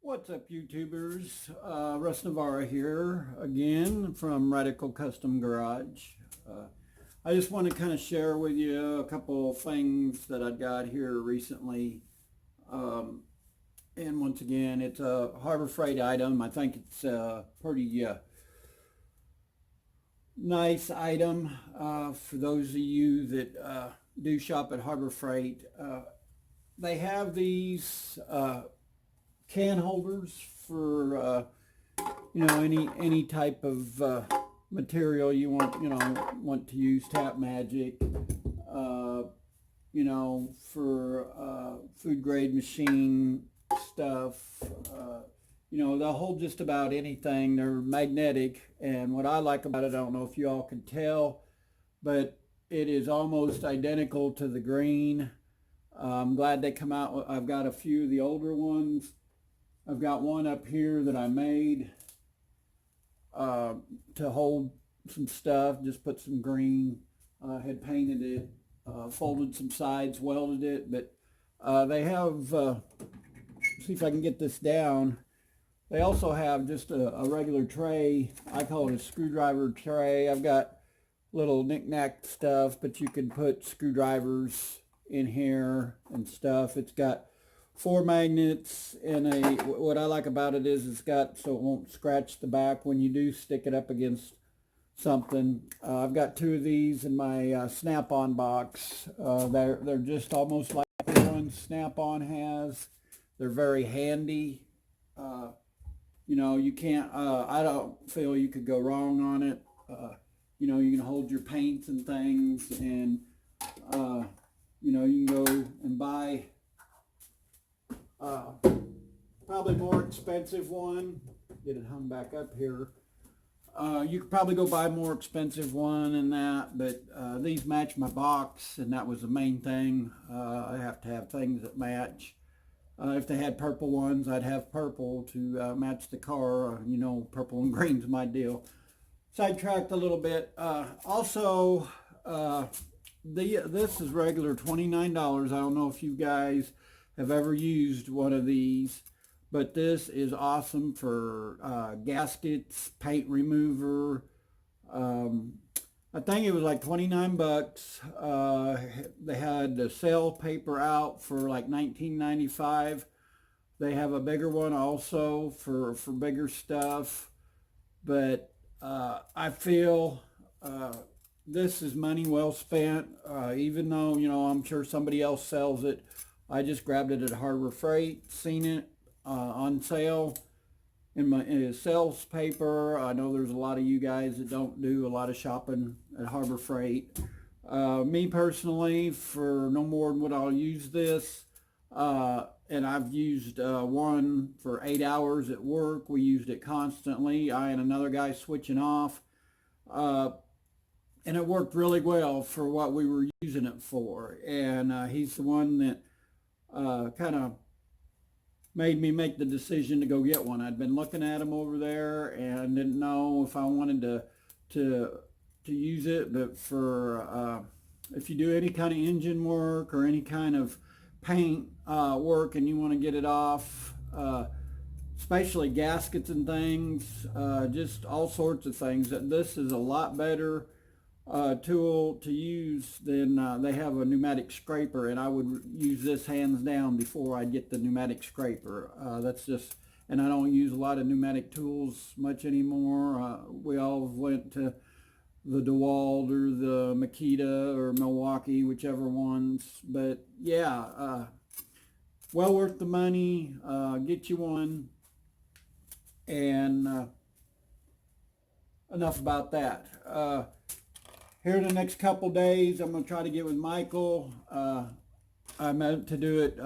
What's up, YouTubers? Russ Navarra here again from Radical Custom Garage. I just want to kind of share with you a couple things that I got here recently. And once again, it's a Harbor Freight item. I think it's a pretty nice item for those of you that do shop at Harbor Freight. They have these can holders for any type of material you want to use. Tap Magic, for food grade machine stuff. They'll hold just about anything. They're magnetic, and what I like about it, I don't know if you all can tell, but it is almost identical to the green. I'm glad they come out. I've got a few of the older ones. I've got one up here that I made to hold some stuff. Just put some green, had painted it, folded some sides, welded it. But they have, see if I can get this down. They also have just a regular tray. I call it a screwdriver tray. I've got little knick-knack stuff, but you can put screwdrivers in here and stuff. It's got 4 magnets, and what I like about it is it's got so it won't scratch the back when you do stick it up against something. I've got 2 of these in my Snap-on box. They're just almost like the ones Snap-on has. They're very handy. You can't. I don't feel you could go wrong on it. You can hold your paints and things, and you can go and buy probably more expensive one. Get it hung back up here. You could probably go buy a more expensive one than that, but these match my box, and that was the main thing. I have to have things that match. If they had purple ones, I'd have purple to match the car. Purple and green's my deal. Sidetracked a little bit. Also, this is regular $29. I don't know if you guys have ever used one of these, but this is awesome for gaskets, paint remover. I think it was like 29 bucks. They had the sale paper out for like $19.95. They have a bigger one also for bigger stuff, but I feel this is money well spent. Even though I'm sure somebody else sells it, I just grabbed it at Harbor Freight, seen it on sale in my sales paper. I know there's a lot of you guys that don't do a lot of shopping at Harbor Freight. Me personally, for no more than what I'll use this, and I've used one for 8 hours at work. We used it constantly, I and another guy switching off, and it worked really well for what we were using it for. And he's the one that kind of made me make the decision to go get one. I'd been looking at them over there and didn't know if I wanted to use it, but for if you do any kind of engine work or any kind of paint work and you want to get it off, especially gaskets and things, just all sorts of things, this is a lot better tool to use than they have a pneumatic scraper, and I would use this hands down before I get the pneumatic scraper. That's just, and I don't use a lot of pneumatic tools much anymore. We all went to the DeWalt or the Makita or Milwaukee, whichever ones. But yeah, well worth the money. Get you one. And enough about that. Here in the next couple days, I'm going to try to get with Michael. I meant to do it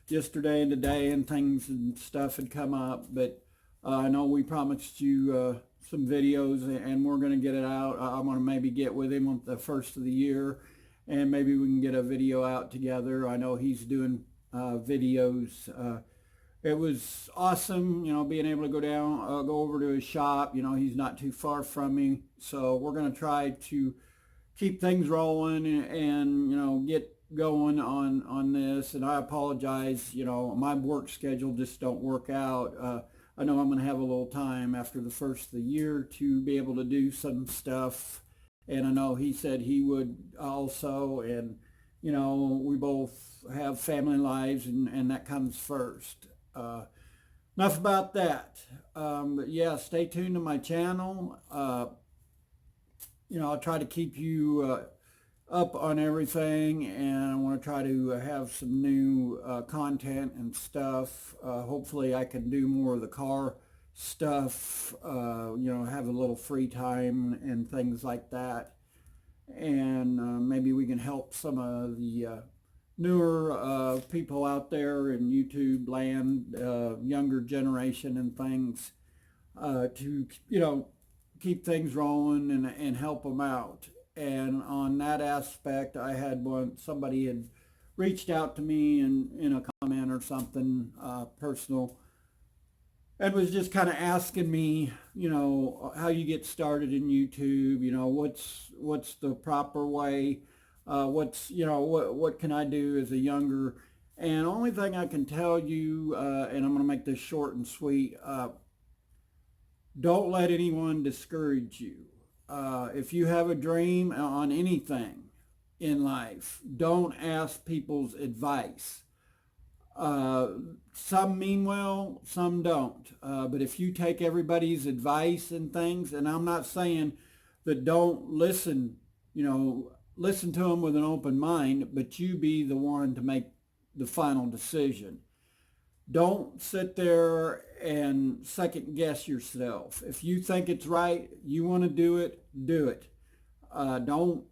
yesterday and today, and things and stuff had come up, but I know we promised you some videos, and we're going to get it out. I'm going to maybe get with him on the first of the year, and maybe we can get a video out together. I know he's doing videos. It was awesome, being able to go over to his shop. He's not too far from me, so we're going to try to keep things rolling and get going on this, and I apologize. My work schedule just don't work out. I know I'm going to have a little time after the first of the year to be able to do some stuff, and I know he said he would also, and we both have family lives, and that comes first. Enough about that. But yeah, stay tuned to my channel. I'll try to keep you up on everything, and I want to try to have some new content and stuff. Hopefully I can do more of the car stuff, have a little free time and things like that. And maybe we can help some of the newer people out there in YouTube land, younger generation and things, to, keep things rolling and help them out. And on that aspect, I had somebody had reached out to me in a comment or something personal, and was just kind of asking me, how you get started in YouTube, what's the proper way, what can I do as a younger, and only thing I can tell you, and I'm going to make this short and sweet, don't let anyone discourage you. If you have a dream on anything in life, don't ask people's advice. Some mean well, some don't. But if you take everybody's advice and things, and I'm not saying that don't listen, listen to them with an open mind, but you be the one to make the final decision. Don't sit there and second guess yourself. If you think it's right, you want to do it, do it. Don't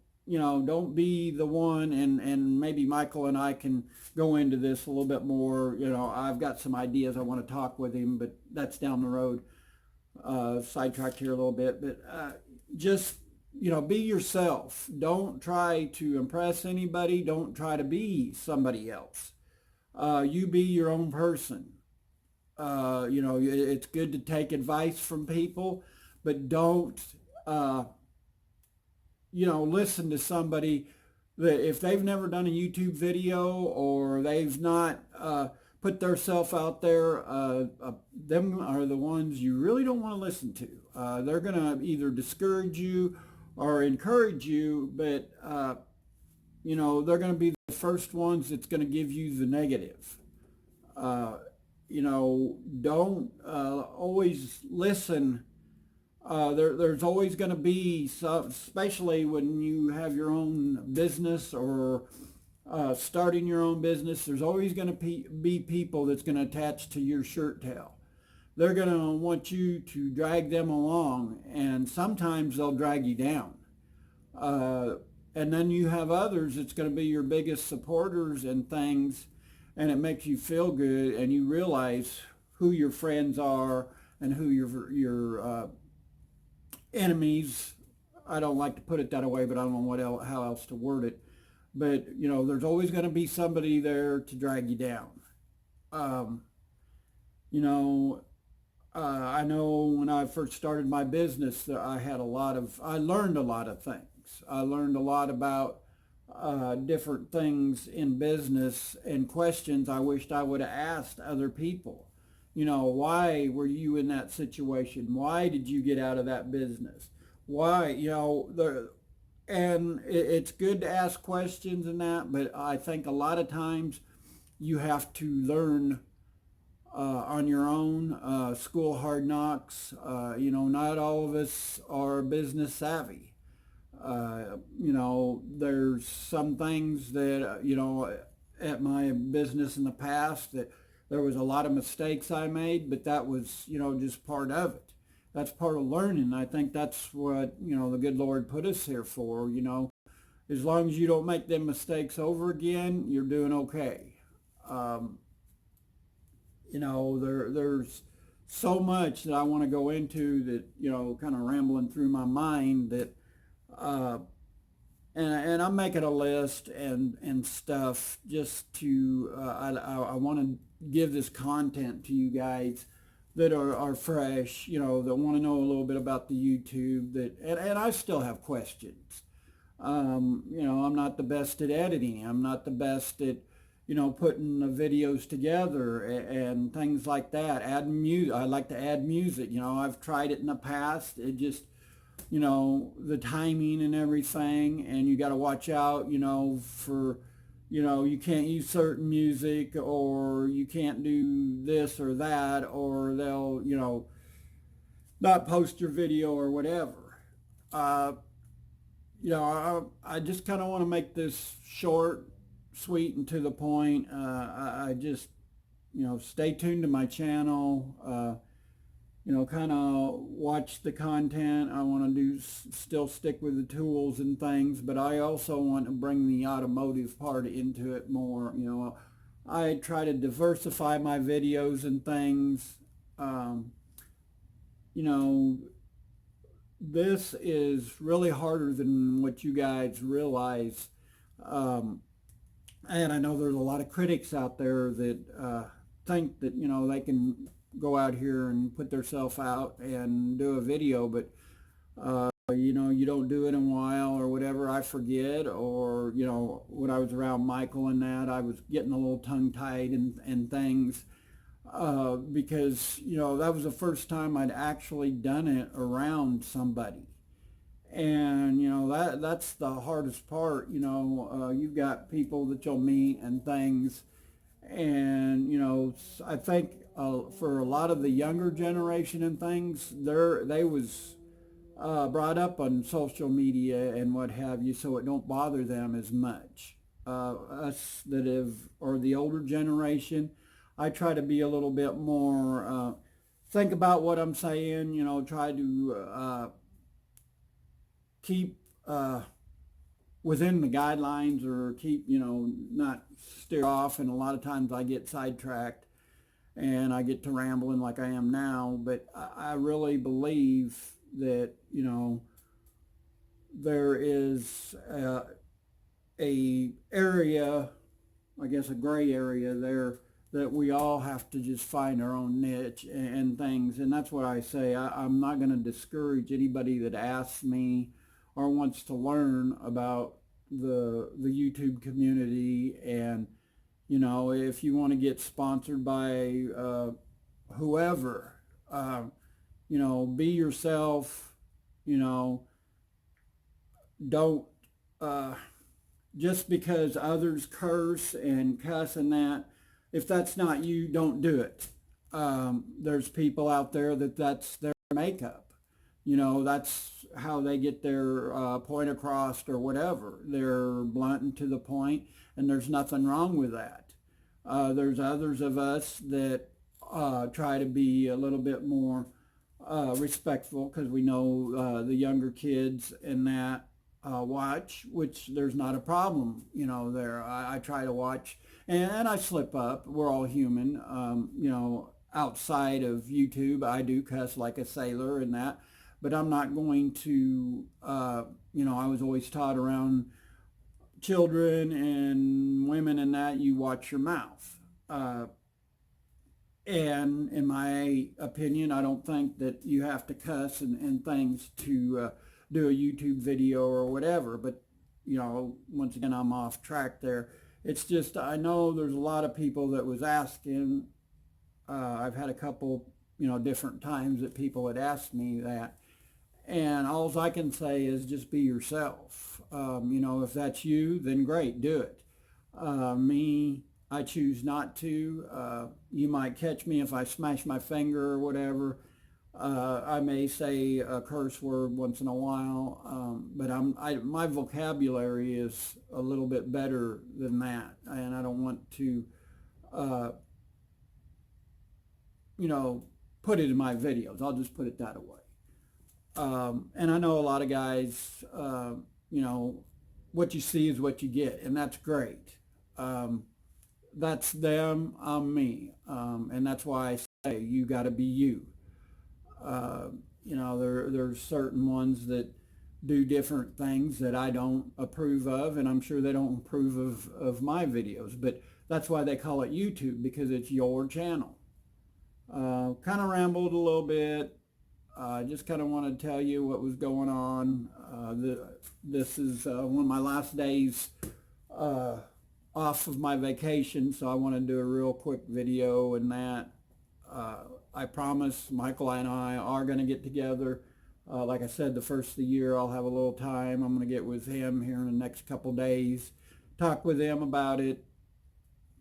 be the one, and maybe Michael and I can go into this a little bit more. I've got some ideas I want to talk with him, but that's down the road. Sidetracked here a little bit, but just, be yourself. Don't try to impress anybody. Don't try to be somebody else. You be your own person. It's good to take advice from people, but don't, listen to somebody that if they've never done a YouTube video or they've not put theirself out there, them are the ones you really don't want to listen to. They're going to either discourage you or encourage you, but they're going to be the first ones that's going to give you the negative. Don't always listen. There's always going to be some, especially when you have your own business or starting your own business, there's always going to be people that's going to attach to your shirt tail. They're going to want you to drag them along, and sometimes they'll drag you down. And then you have others that's going to be your biggest supporters and things, and it makes you feel good, and you realize who your friends are and who your enemies. I don't like to put it that way, but I don't know how else to word it. But, there's always going to be somebody there to drag you down. I know when I first started my business, I learned a lot of things. I learned a lot about different things in business and questions I wished I would have asked other people. Why were you in that situation? Why did you get out of that business? Why, and it's good to ask questions and that, but I think a lot of times you have to learn on your own, school hard knocks. Not all of us are business savvy. There's some things that, at my business in the past that there was a lot of mistakes I made, but that was, just part of it. That's part of learning. I think that's what, the good Lord put us here for, As long as you don't make them mistakes over again, you're doing okay. There's so much that I want to go into that, kind of rambling through my mind that, and I'm making a list and stuff just to, I want to give this content to you guys that are fresh, that want to know a little bit about the YouTube, and I still have questions. You know, I'm not the best at editing. I'm not the best at, you know, putting the videos together and things like that. Add music. I like to add music. You know, I've tried it in the past. It just, you know, the timing and everything, and you got to watch out, you know, for, you know, you can't use certain music, or you can't do this or that, or they'll, you know, not post your video or whatever. Uh, you know, I just kind of want to make this short, sweet, and to the point. I just, you know, stay tuned to my channel. You know, kind of watch the content. I want to still stick with the tools and things, but I also want to bring the automotive part into it more. You know, I try to diversify my videos and things. You know, this is really harder than what you guys realize. And I know there's a lot of critics out there that think that, you know, they can go out here and put themselves out and do a video, but you know, you don't do it in a while or whatever. I forget, or, you know, when I was around Michael and that, I was getting a little tongue-tied and things, because, you know, that was the first time I'd actually done it around somebody. And, you know, that's the hardest part. You know, you've got people that you'll meet and things. And, you know, I think for a lot of the younger generation and things, they was brought up on social media and what have you, so it don't bother them as much. Us that have, or the older generation, I try to be a little bit more, think about what I'm saying, you know, try to keep within the guidelines, or keep, you know, not steer off. And a lot of times I get sidetracked and I get to rambling like I am now, but I really believe that, you know, there is a area, I guess a gray area there, that we all have to just find our own niche and things. And that's what I say. I'm not going to discourage anybody that asks me or wants to learn about the YouTube community. And, you know, if you want to get sponsored by whoever, you know, be yourself. You know, don't just because others curse and cuss and that, if that's not you, don't do it. There's people out there that's their makeup. You know, that's how they get their point across or whatever. They're blunt and to the point, and there's nothing wrong with that. There's others of us that try to be a little bit more respectful, because we know the younger kids and that watch, which there's not a problem, you know, there. I try to watch, and I slip up. We're all human. You know, outside of YouTube, I do cuss like a sailor and that, but I'm not going to, you know, I was always taught around children and women and that, you watch your mouth. And in my opinion, I don't think that you have to cuss and things to do a YouTube video or whatever. But, you know, once again, I'm off track there. It's just, I know there's a lot of people that was asking. I've had a couple, you know, different times that people had asked me that. And all I can say is just be yourself. You know, if that's you, then great, do it. Me, I choose not to. You might catch me if I smash my finger or whatever. I may say a curse word once in a while, but my vocabulary is a little bit better than that, and I don't want to, you know, put it in my videos. I'll just put it that way. And I know a lot of guys, you know, what you see is what you get, and that's great. That's them, I'm me, and that's why I say you got to be you. You know, there's certain ones that do different things that I don't approve of, and I'm sure they don't approve of my videos, but that's why they call it YouTube, because it's your channel. Kind of rambled a little bit. I just kind of want to tell you what was going on. This is one of my last days off of my vacation, so I want to do a real quick video and that. I promise Michael and I are going to get together. Like I said, the first of the year I'll have a little time. I'm going to get with him here in the next couple days, talk with him about it.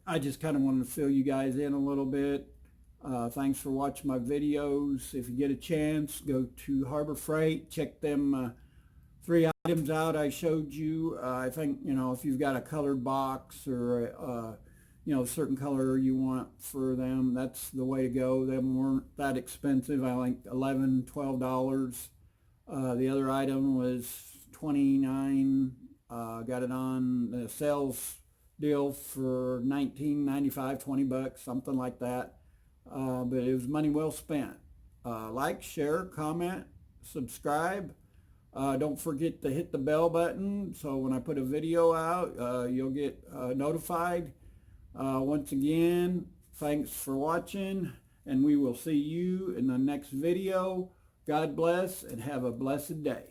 I just kind of wanted to fill you guys in a little bit. Thanks for watching my videos. If you get a chance, go to Harbor Freight, check them 3 items out I showed you. I think, if you've got a colored box or a certain color you want for them, that's the way to go. Them weren't that expensive. I think $11, $12. The other item was $29. Got it on the sales deal for $19.95, $20, something like that. But it was money well spent. Like, share, comment, subscribe. Don't forget to hit the bell button so when I put a video out, you'll get notified. Once again, thanks for watching, and we will see you in the next video. God bless and have a blessed day.